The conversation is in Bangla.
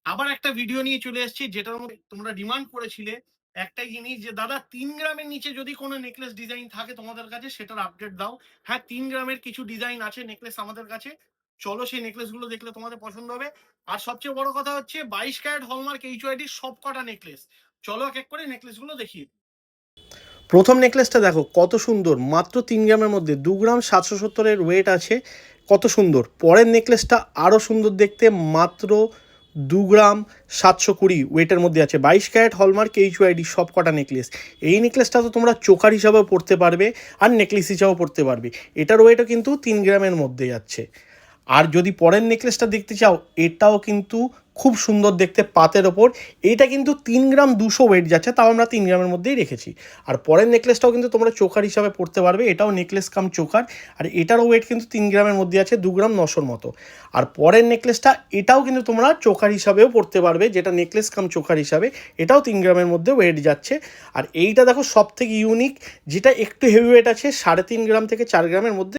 আবার একটা ভিডিও নিয়ে চলে এসেছি যেটার মধ্যে তোমরা ডিমান্ড করেছিলে একটাই জিনিস যে দাদা 3 গ্রামের নিচে যদি কোনো নেকলেস ডিজাইন থাকে তোমাদের কাছে সেটার আপডেট দাও। হ্যাঁ, 3 গ্রামের কিছু ডিজাইন আছে নেকলেস আমাদের কাছে। চলো সেই নেকলেসগুলো দেখলে তোমাদের পছন্দ হবে। আর সবচেয়ে বড় কথা হচ্ছে 22 ক্যারেট হলমার্ক এইচওআইডি সব কটা নেকলেস। চলো এক এক করে নেকলেসগুলো দেখিয়ে দিই। প্রথম নেকলেসটা দেখো কত সুন্দর, মাত্র 3 গ্রামের মধ্যে 2 গ্রাম 770-এর ওয়েট আছে, কত সুন্দর। পরের নেকলেসটা আরও সুন্দর দেখতে, মাত্র 2 গ্রাম 720 ওয়েটের মধ্যে আছে, 22 ক্যারেট হলমার্ক এইচওআইডি সব কটা নেকলেস। এই নেকলেসটা তো তোমরা চোকার হিসাবেও পড়তে পারবে আর নেকলেস হিসাবেও পড়তে পারবে। এটার ওয়েটও কিন্তু 3 গ্রামের মধ্যে যাচ্ছে। আর যদি পরের নেকলেসটা দেখতে চাও, এটাও কিন্তু খুব সুন্দর দেখতে পাতের ওপর। এইটা কিন্তু 3 গ্রাম 200 ওয়েট যাচ্ছে, তাও আমরা 3 গ্রামের মধ্যেই রেখেছি। আর পরের নেকলেসটাও কিন্তু তোমরা চোকার হিসাবে পড়তে পারবে, এটাও নেকলেস কাম চোকার। আর এটারও ওয়েট কিন্তু 3 গ্রামের মধ্যে আছে, 2 গ্রাম 900-র মতো। আর পরের নেকলেসটা এটাও কিন্তু তোমরা চোকার হিসাবেও পড়তে পারবে, যেটা নেকলেস কাম চোকার হিসাবে, এটাও 3 গ্রামের মধ্যে ওয়েট যাচ্ছে। আর এইটা দেখো সব থেকে ইউনিক, যেটা একটু হেভি ওয়েট আছে, 3.5 গ্রাম থেকে 4 গ্রামের মধ্যে